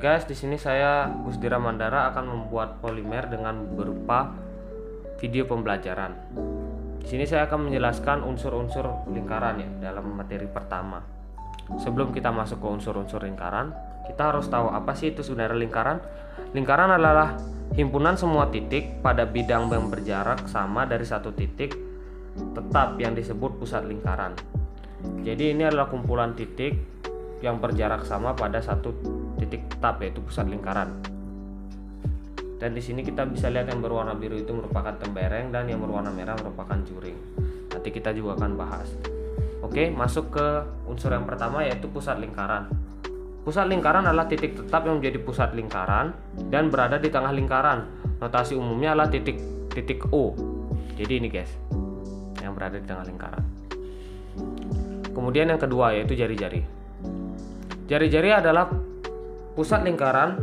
guys, di sini saya Gusdira Mandara akan membuat polimer dengan berupa video pembelajaran. Di sini saya akan menjelaskan unsur-unsur lingkaran ya dalam materi pertama. Sebelum kita masuk ke unsur-unsur lingkaran, kita harus tahu apa sih itu sebenarnya lingkaran. Lingkaran adalah himpunan semua titik pada bidang yang berjarak sama dari satu titik tetap yang disebut pusat lingkaran. Jadi ini adalah kumpulan titik yang berjarak sama pada satu titik tetap, yaitu pusat lingkaran. Dan di sini kita bisa lihat yang berwarna biru itu merupakan tembereng dan yang berwarna merah merupakan juring. Nanti kita juga akan bahas. Oke, masuk ke unsur yang pertama, yaitu pusat lingkaran. Pusat lingkaran adalah titik tetap yang menjadi pusat lingkaran dan berada di tengah lingkaran. Notasi umumnya adalah titik O. Jadi ini guys, yang berada di tengah lingkaran. Kemudian yang kedua yaitu jari-jari. Jari-jari adalah pusat lingkaran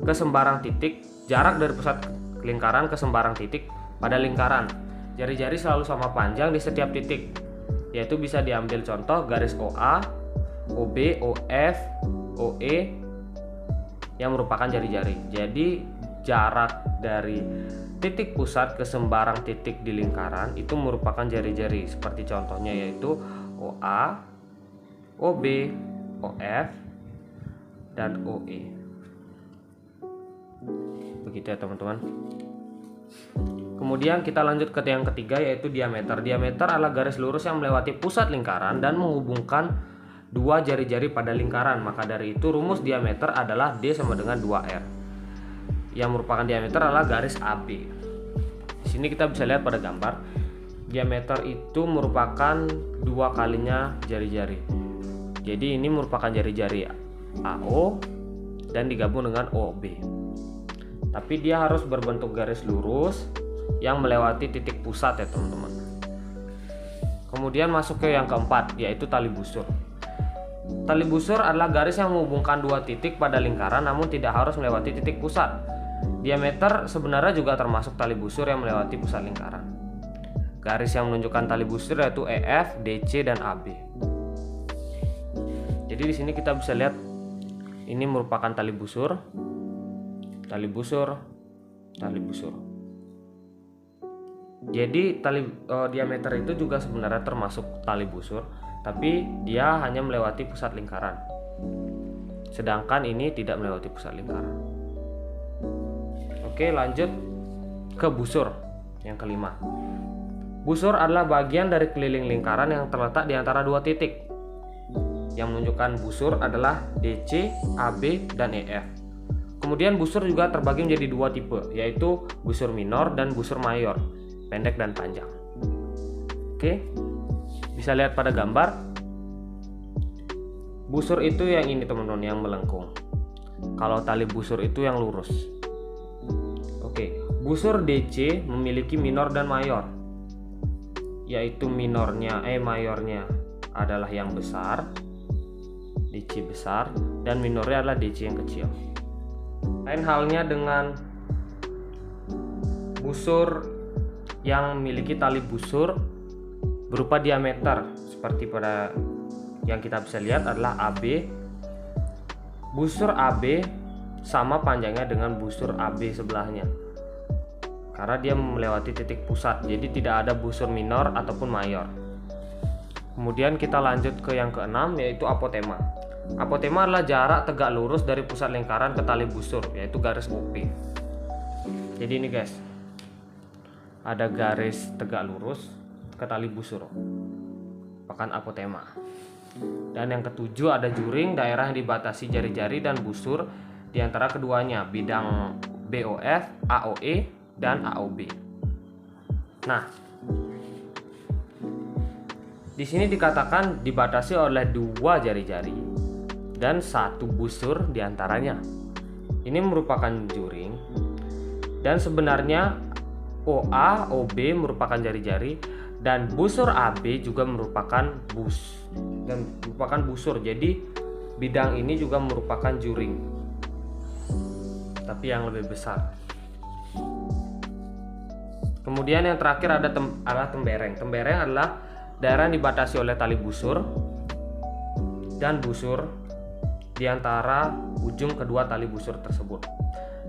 ke sembarang titik, jarak dari pusat lingkaran ke sembarang titik pada lingkaran. Jari-jari selalu sama panjang di setiap titik, yaitu bisa diambil contoh garis OA, OB, OF, OE yang merupakan jari-jari. Jadi jarak dari titik pusat ke sembarang titik di lingkaran itu merupakan jari-jari. Seperti contohnya yaitu OA, OB, OF, dan OE. Begitu ya teman-teman. Kemudian kita lanjut ke yang ketiga, yaitu diameter. Diameter adalah garis lurus yang melewati pusat lingkaran dan menghubungkan dua jari-jari pada lingkaran. Maka dari itu rumus diameter adalah D sama dengan 2R. Yang merupakan diameter adalah garis AB. Di sini kita bisa lihat pada gambar, diameter itu merupakan dua kalinya jari-jari. Jadi ini merupakan jari-jari AO dan digabung dengan OB. Tapi dia harus berbentuk garis lurus yang melewati titik pusat ya teman-teman. Kemudian masuk ke yang keempat, yaitu tali busur. Tali busur adalah garis yang menghubungkan dua titik pada lingkaran namun tidak harus melewati titik pusat. Diameter sebenarnya juga termasuk tali busur yang melewati pusat lingkaran. Garis yang menunjukkan tali busur yaitu EF, DC, dan AB. Jadi di sini kita bisa lihat ini merupakan tali busur, tali busur, tali busur. Jadi diameter itu juga sebenarnya termasuk tali busur, tapi dia hanya melewati pusat lingkaran. Sedangkan ini tidak melewati pusat lingkaran. Oke, lanjut ke busur yang kelima. Busur adalah bagian dari keliling lingkaran yang terletak di antara dua titik. Yang menunjukkan busur adalah DC, AB, dan EF. Kemudian busur juga terbagi menjadi dua tipe, yaitu busur minor dan busur mayor, pendek dan panjang. Oke, bisa lihat pada gambar. Busur itu yang ini teman-teman, yang melengkung. Kalau tali busur itu yang lurus. Oke, busur DC memiliki minor dan mayor, yaitu mayornya adalah yang besar, DC besar, dan minornya adalah DC yang kecil. Lain halnya dengan busur yang memiliki tali busur berupa diameter, seperti pada yang kita bisa lihat adalah AB. Busur AB sama panjangnya dengan busur AB sebelahnya, karena dia melewati titik pusat, jadi tidak ada busur minor ataupun mayor. Kemudian kita lanjut ke yang keenam, yaitu apotema. Apotema adalah jarak tegak lurus dari pusat lingkaran ke tali busur, yaitu garis OP. Jadi ini guys, ada garis tegak lurus ke tali busur, merupakan apotema. Dan yang ketujuh ada juring, daerah yang dibatasi jari-jari dan busur di antara keduanya, bidang BOF, AOE, dan AOB. Nah, di sini dikatakan dibatasi oleh dua jari-jari dan satu busur diantaranya. Ini merupakan juring, dan sebenarnya OA, OB merupakan jari-jari, dan busur AB juga merupakan busur. Jadi bidang ini juga merupakan juring, tapi yang lebih besar. Kemudian yang terakhir adalah tembereng. Tembereng adalah daerah yang dibatasi oleh tali busur dan busur di antara ujung kedua tali busur tersebut,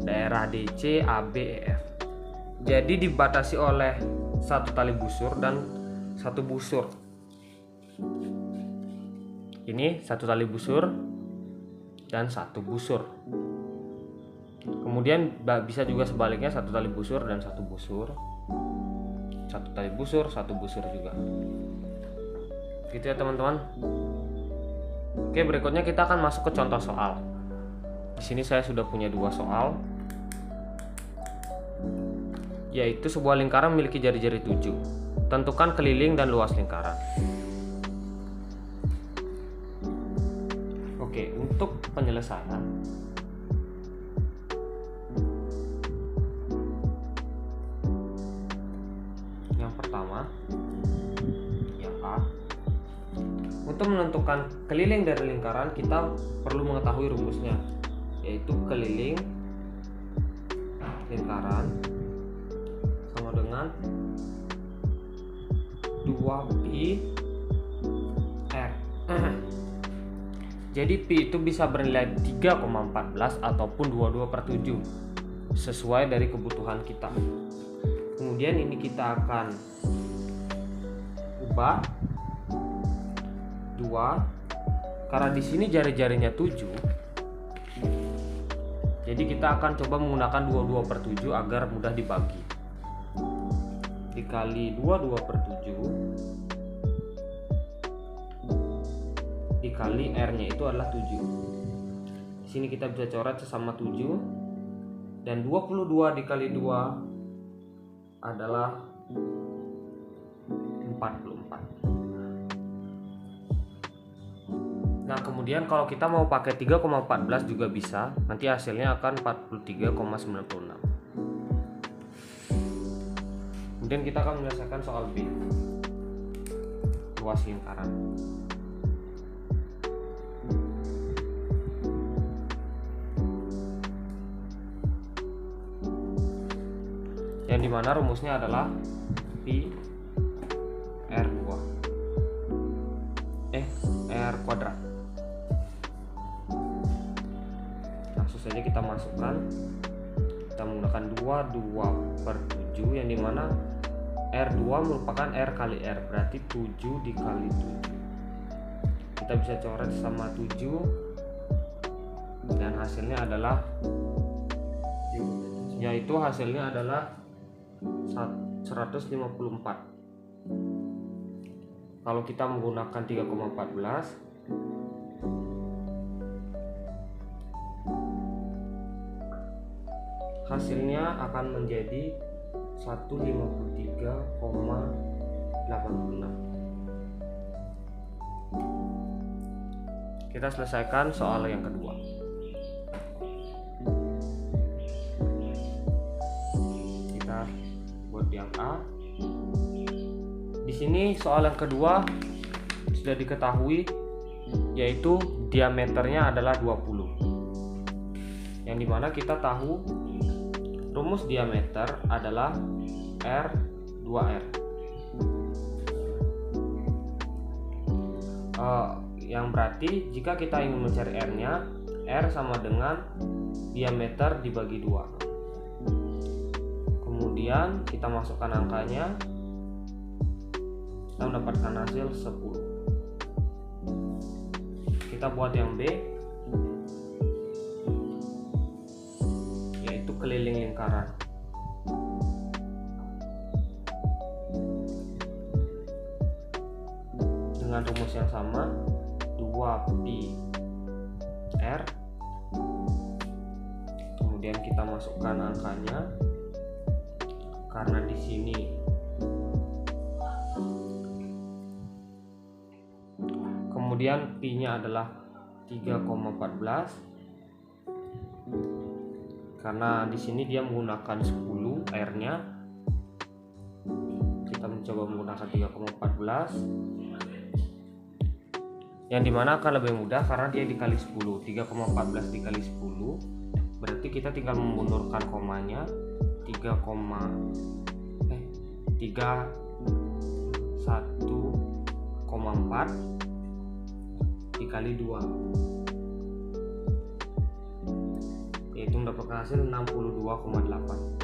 daerah DC, AB, EF. Jadi dibatasi oleh satu tali busur dan satu busur. Ini satu tali busur dan satu busur. Kemudian bisa juga sebaliknya, satu tali busur dan satu busur, satu tali busur, satu busur juga. Gitu ya teman-teman. Oke, berikutnya kita akan masuk ke contoh soal. Di sini saya sudah punya 2 soal, yaitu sebuah lingkaran memiliki jari-jari 7. Tentukan keliling dan luas lingkaran. Oke, untuk penyelesaian yang pertama, yang A. Untuk menentukan keliling dari lingkaran, kita perlu mengetahui rumusnya, yaitu keliling lingkaran sama dengan 2pi R. Jadi pi itu bisa bernilai 3,14 ataupun 22/7 sesuai dari kebutuhan kita. Kemudian ini kita akan ubah 2, karena di sini jari-jarinya 7. Jadi kita akan coba menggunakan 22/7 agar mudah dibagi. Dikali 22/7 dikali R-nya itu adalah 7. Di sini kita bisa coret sesama 7, dan 22 dikali 2 adalah 44. Nah, kemudian kalau kita mau pakai 3,14 juga bisa, nanti hasilnya akan 43,96. Kemudian kita akan menyelesaikan soal B, luas lingkaran. Yang dimana rumusnya adalah pi R2 R kuadrat. Langsung saja kita masukkan, kita menggunakan 22/7, yang dimana R2 merupakan R kali R, berarti 7 dikali 7. Kita bisa coret sama 7, dan hasilnya adalah, yaitu hasilnya adalah 154. Kalau kita menggunakan 3,14, hasilnya akan menjadi 153,86. Kita selesaikan soal yang kedua. Kita buat yang A. Di sini soal yang kedua sudah diketahui, yaitu diameternya adalah 20. Yang dimana kita tahu rumus diameter adalah R 2R. Yang berarti jika kita ingin mencari R-nya, R sama dengan diameter dibagi 2. Kemudian kita masukkan angkanya, kita mendapatkan hasil 10. Kita buat yang B, yaitu keliling lingkaran. Dengan rumus yang sama, 2pi R. Kemudian kita masukkan angkanya, karena di sini kemudian pi-nya adalah 3,14, karena di sini dia menggunakan 10 R-nya. Kita mencoba menggunakan 3,14, yang dimana akan lebih mudah karena dia dikali 10. 3,14 dikali 10 berarti kita tinggal memundurkan komanya, 3,1,4 dikali 2. yaitu mendapatkan hasil 62,8.